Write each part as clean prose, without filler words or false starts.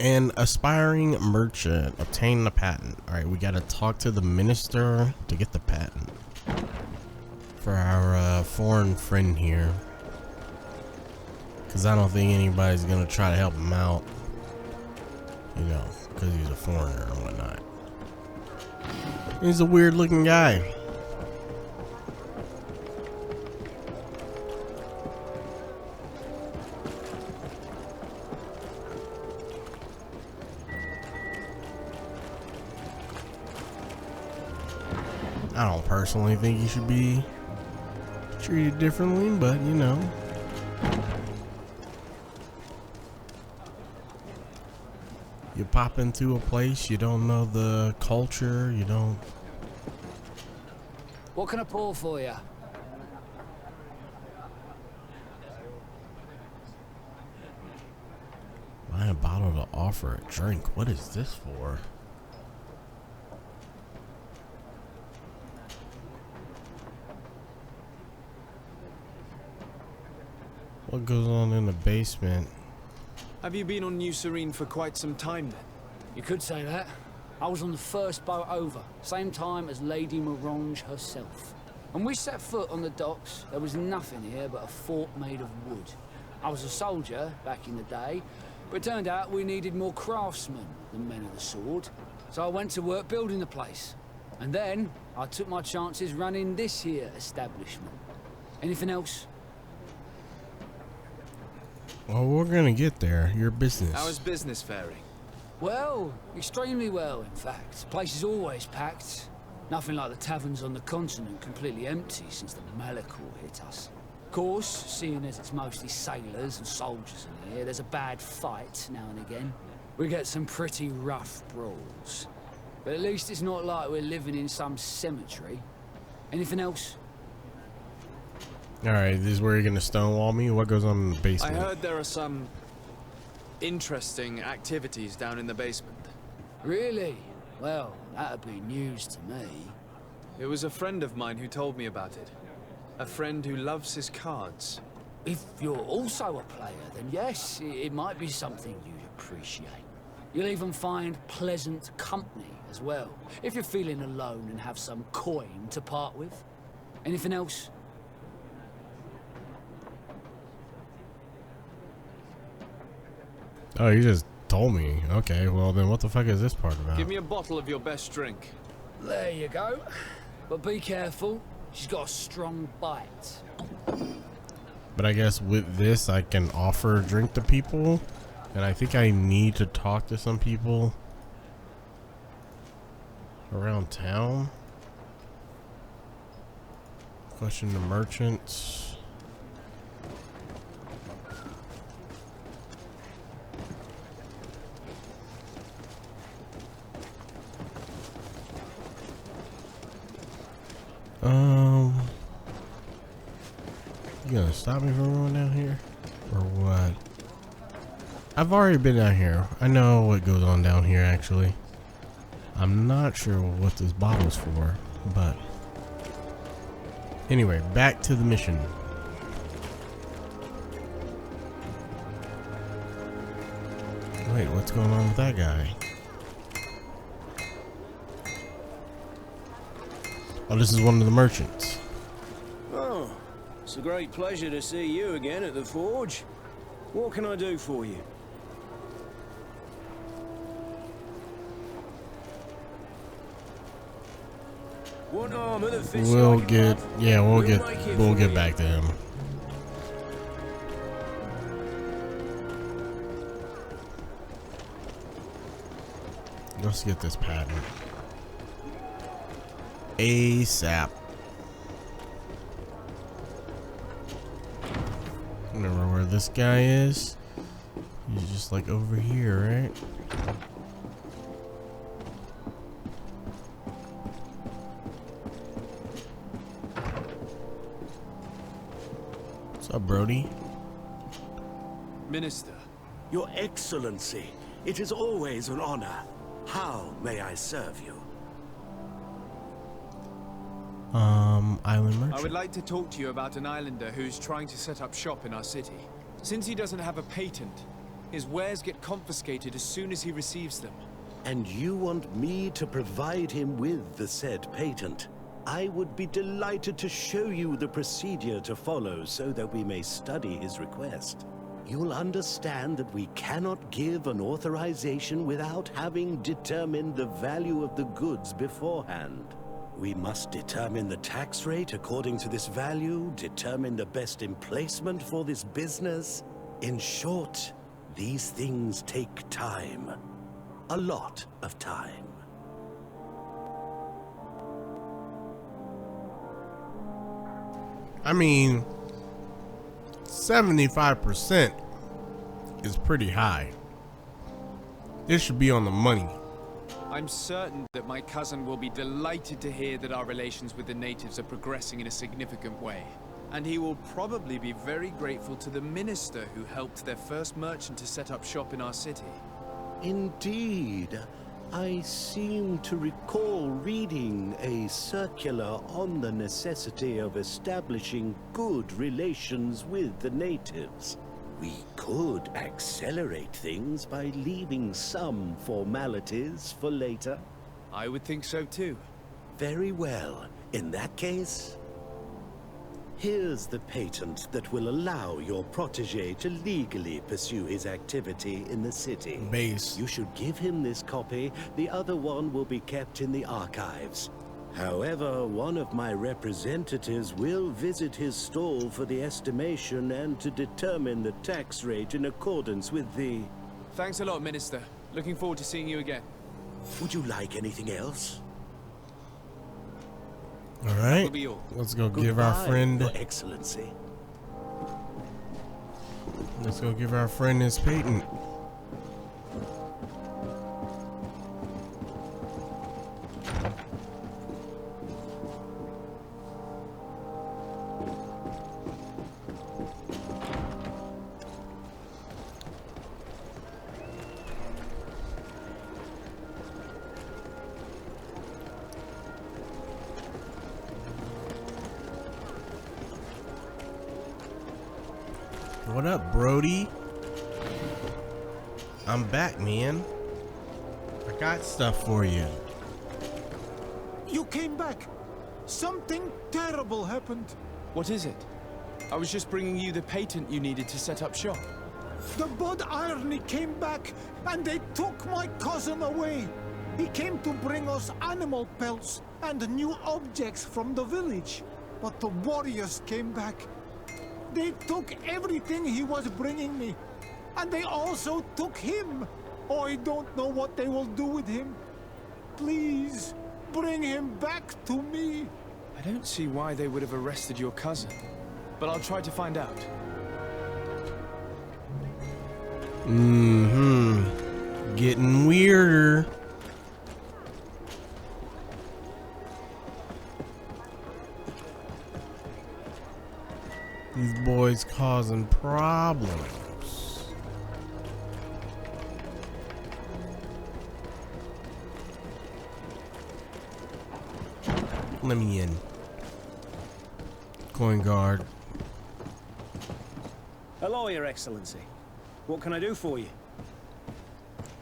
an aspiring merchant. Obtain the patent. Alright, we gotta talk to the minister to get the patent. For our foreign friend here. Because I don't think anybody's gonna try to help him out. You know, because he's a foreigner and whatnot. He's a weird looking guy. I don't personally think he should be treated differently, but you know. You pop into a place, you don't know the culture, you don't. What can I pour for you? Buy a bottle to offer a drink. What is this for? What goes on in the basement? Have you been on New Serene for quite some time then? You could say that. I was on the first boat over, same time as Lady Morange herself. When we set foot on the docks, there was nothing here but a fort made of wood. I was a soldier back in the day, but it turned out we needed more craftsmen than men of the sword. So I went to work building the place. And then I took my chances running this here establishment. Anything else? Well, we're gonna get there. Your business. How is business faring? Well, extremely well, in fact. The place is always packed. Nothing like the taverns on the continent completely empty since the Malachor hit us. Of course, seeing as it's mostly sailors and soldiers in here, there's a bad fight now and again. We get some pretty rough brawls. But at least it's not like we're living in some cemetery. Anything else? Alright, this is where you're gonna stonewall me? What goes on in the basement? I heard there are some interesting activities down in the basement. Really? Well, that'd be news to me. It was a friend of mine who told me about it. A friend who loves his cards. If you're also a player, then yes, it might be something you'd appreciate. You'll even find pleasant company as well, if you're feeling alone and have some coin to part with. Anything else? Oh, you just told me. Okay, well then what the fuck is this part about? Give me a bottle of your best drink. There you go. But be careful, she's got a strong bite. But I guess with this I can offer a drink to people. And I think I need to talk to some people around town. Question the merchants. You gonna stop me from going down here? Or what? I've already been down here. I know what goes on down here, actually. I'm not sure what this bottle's for, but... Anyway, back to the mission. Wait, what's going on with that guy? Oh, this is one of the merchants. Oh, it's a great pleasure to see you again at the forge. What can I do for you? What armor that fits We'll like a get, glove? yeah, we'll get for you. back to him. Let's get this patent ASAP. Remember where this guy is? He's just like over here, right? What's up, Brody? Minister. Your Excellency, it is always an honor. How may I serve you? Island merchant. I would like to talk to you about an islander who's trying to set up shop in our city. Since he doesn't have a patent, His wares get confiscated as soon as he receives them. And you want me to provide him with the said patent? I would be delighted to show you the procedure to follow so that we may study his request. You'll understand that we cannot give an authorization without having determined the value of the goods beforehand. We must determine the tax rate according to this value, determine the best emplacement for this business. In short, these things take time. A lot of time. I mean, 75% is pretty high. This should be on the money. I'm certain that my cousin will be delighted to hear that our relations with the natives are progressing in a significant way. And he will probably be very grateful to the minister who helped their first merchant to set up shop in our city. Indeed. I seem to recall reading a circular on the necessity of establishing good relations with the natives. We could accelerate things by leaving some formalities for later. I would think so too. Very well. In that case, here's the patent that will allow your protege to legally pursue his activity in the city. Base. You should give him this copy. The other one will be kept in the archives. However, one of my representatives will visit his stall for the estimation and to determine the tax rate in accordance with the... Thanks a lot, Minister. Looking forward to seeing you again. Would you like anything else? All right. That'll be all. Let's go give our Goodbye, friend. Your Excellency. Let's go give our friend his patent. What up, Brody? I'm back, man. I got stuff for you. You came back. Something terrible happened. What is it? I was just bringing you the patent you needed to set up shop. The Bud Irony came back, and they took my cousin away. He came to bring us animal pelts and new objects from the village. But the warriors came back. They took everything he was bringing me. And they also took him. Oh, I don't know what they will do with him. Please, bring him back to me. I don't see why they would have arrested your cousin, but I'll try to find out. Mm-hmm. Getting weirder. These boys causing problems. Let me in. Coin guard. Hello, Your Excellency. What can I do for you?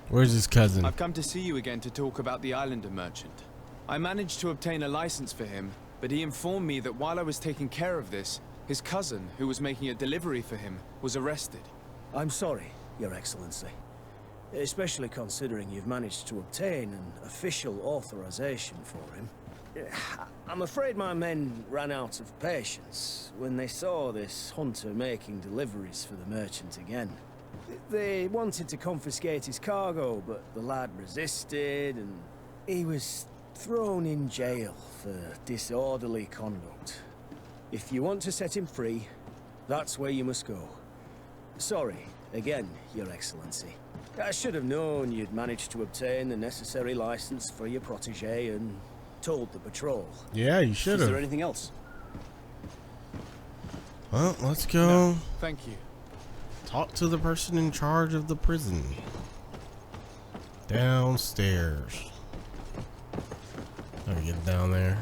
Where's his cousin? I've come to see you again to talk about the Islander merchant. I managed to obtain a license for him, but he informed me that while I was taking care of this, his cousin, who was making a delivery for him, was arrested. I'm sorry, Your Excellency. Especially considering you've managed to obtain an official authorization for him. I'm afraid my men ran out of patience when they saw this hunter making deliveries for the merchant again. They wanted to confiscate his cargo, but the lad resisted, and he was thrown in jail for disorderly conduct. If you want to set him free, that's where you must go. Sorry, again, Your Excellency. I should have known you'd managed to obtain the necessary license for your protege and told the patrol. Yeah, you should Is there have. anything else? Well, let's go Thank you. talk to the person in charge of the prison. Downstairs. Gotta get down there.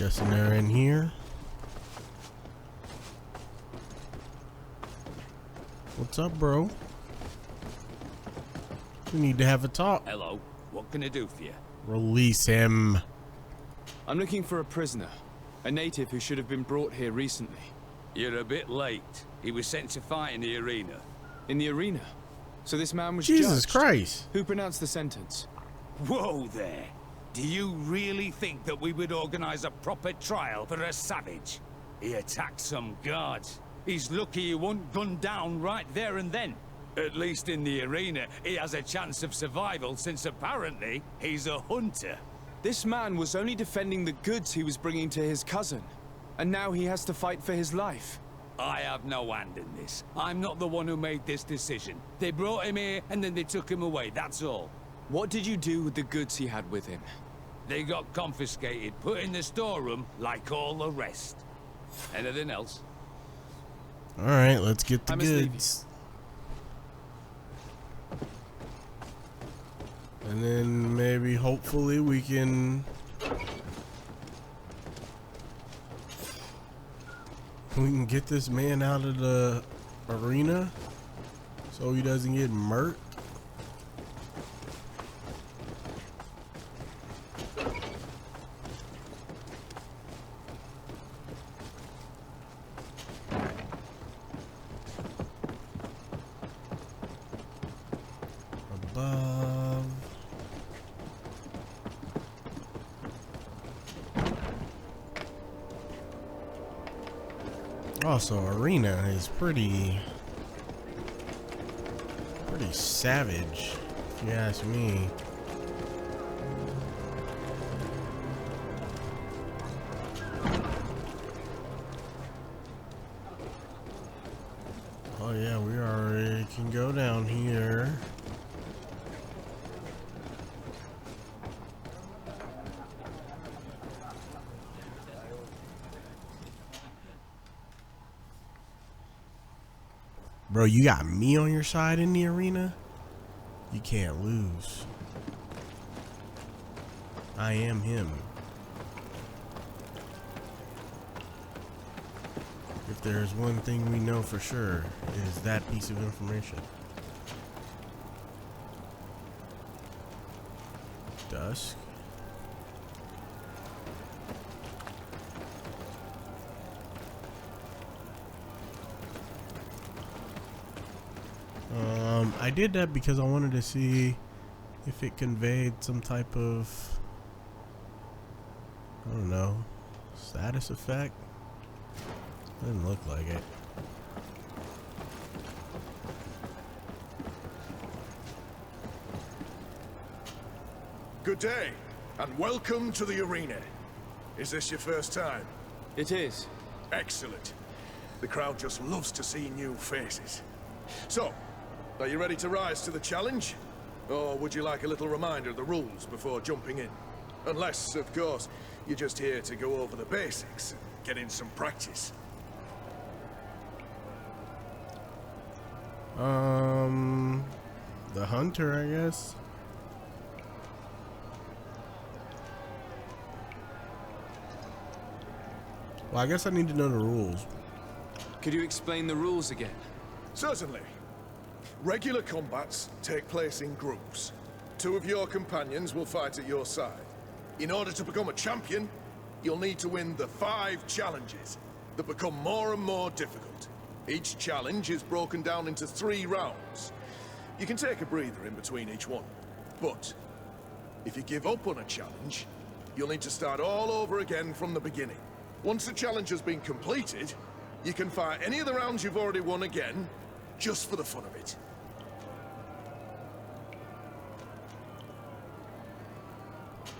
Guessing they're in here. What's up, bro? We need to have a talk. Hello. What can I do for you? Release him. I'm looking for a prisoner. A native who should have been brought here recently. You're a bit late. He was sent to fight in the arena. In the arena? So this man was Jesus judged. Christ. Who pronounced the sentence? Whoa there. Do you really think that we would organize a proper trial for a savage? He attacked some guards. He's lucky he wasn't gunned down right there and then. At least in the arena, he has a chance of survival since apparently he's a hunter. This man was only defending the goods he was bringing to his cousin. And now he has to fight for his life. I have no hand in this. I'm not the one who made this decision. They brought him here and then they took him away, that's all. What did you do with the goods he had with him? They got confiscated, put in the storeroom like all the rest. Anything else? Alright, let's get the I must leave you. goods. And then maybe, hopefully, we can get this man out of the arena so he doesn't get murked. Above. Also, arena is pretty savage, if you ask me. Oh yeah, we already can go down here. Bro, you got me on your side in the arena? You can't lose. I am him. If there's one thing we know for sure, it is that piece of information. Dusk. I did that because I wanted to see if it conveyed some type of, I don't know, status effect. Didn't look like it. Good day, and welcome to the arena. Is this your first time? It is. Excellent. The crowd just loves to see new faces. So, are you ready to rise to the challenge? Or would you like a little reminder of the rules before jumping in? Unless, of course, you're just here to go over the basics and get in some practice. The hunter, I guess. Well, I guess I need to know the rules. Could you explain the rules again? Certainly. Regular combats take place in groups. 2 of your companions will fight at your side. In order to become a champion, you'll need to win the 5 challenges that become more and more difficult. Each challenge is broken down into 3 rounds. You can take a breather in between each one. But if you give up on a challenge, you'll need to start all over again from the beginning. Once the challenge has been completed, you can fight any of the rounds you've already won again, just for the fun of it.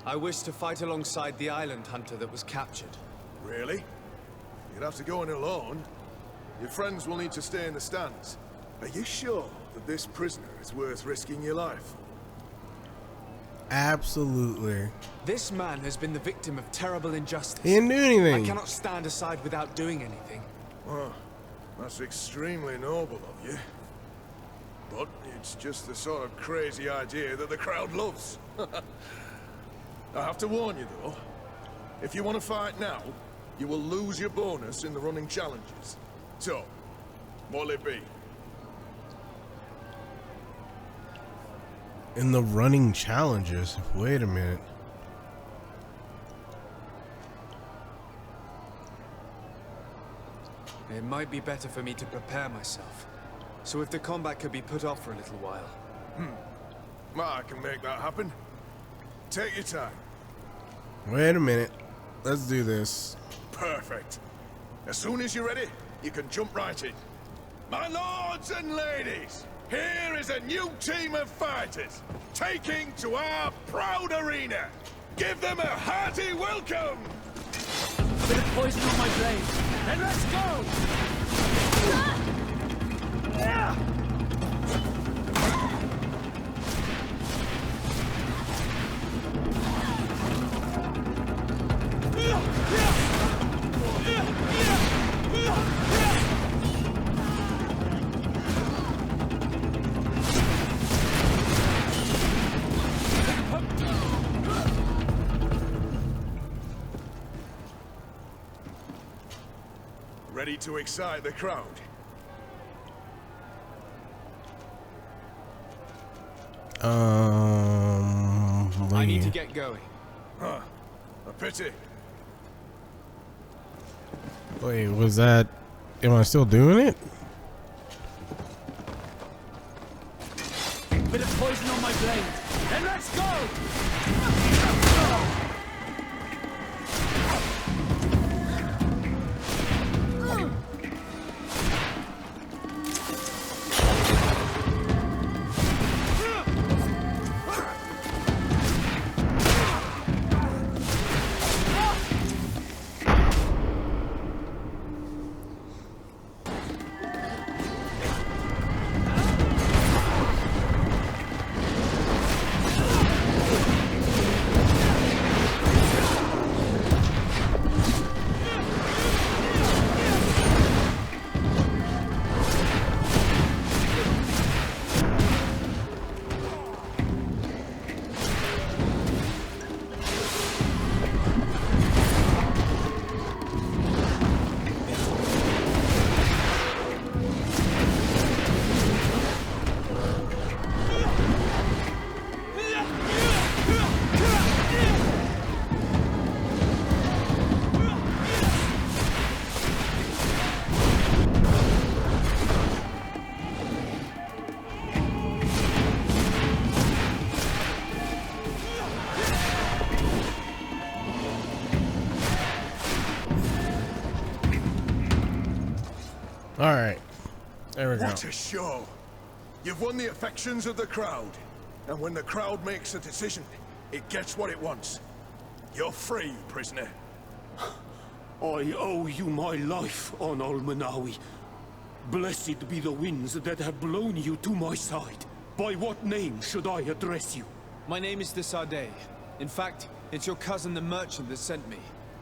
I wish to fight alongside the island hunter that was captured. Really? You'd have to go in alone. Your friends will need to stay in the stands. Are you sure that this prisoner is worth risking your life? Absolutely. This man has been the victim of terrible injustice. He didn't do anything. I cannot stand aside without doing anything. Well, that's extremely noble of you. But it's just the sort of crazy idea that the crowd loves. I have to warn you, though. If you want to fight now, you will lose your bonus in the running challenges. So, what'll it be? In the running challenges? Wait a minute. It might be better for me to prepare myself. So if the combat could be put off for a little while. Well, I can make that happen. Take your time. Wait a minute. Let's do this. Perfect. As soon as you're ready, you can jump right in. My lords and ladies, here is a new team of fighters, taking to our proud arena. Give them a hearty welcome! A bit of poison on my blade. Then let's go! Ready to excite the crowd? I need to get going. Huh. A pity. Wait, was that... Am I still doing it? Bit of poison on my blade. Then let's go! All right. There we go. What a show! You've won the affections of the crowd. And when the crowd makes a decision, it gets what it wants. You're free, prisoner. I owe you my life, on Almanawi. Blessed be the winds that have blown you to my side. By what name should I address you? My name is the Sade. In fact, it's your cousin the merchant that sent me.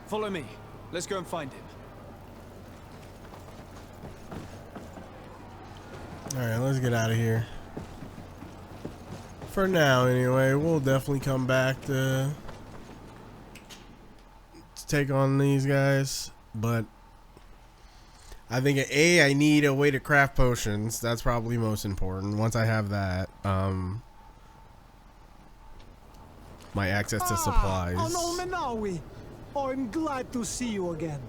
Follow me. Let's go and find him. Alright, let's get out of here. For now, anyway, we'll definitely come back to take on these guys. But I think, I need a way to craft potions. That's probably most important. Once I have that, my access to supplies Almanawi, I'm glad to see you again.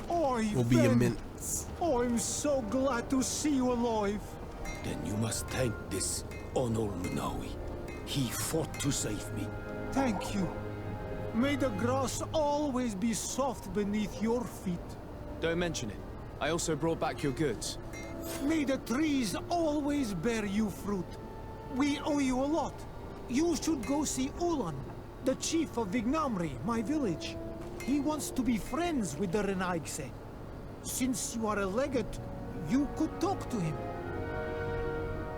will be immense. I'm so glad to see you alive. Then you must thank this Almanawi. He fought to save me. Thank you. May the grass always be soft beneath your feet. Don't mention it. I also brought back your goods. May the trees always bear you fruit. We owe you a lot. You should go see Ullan, the chief of Vignamri, my village. He wants to be friends with the Renaigse. Since you are a legate, you could talk to him.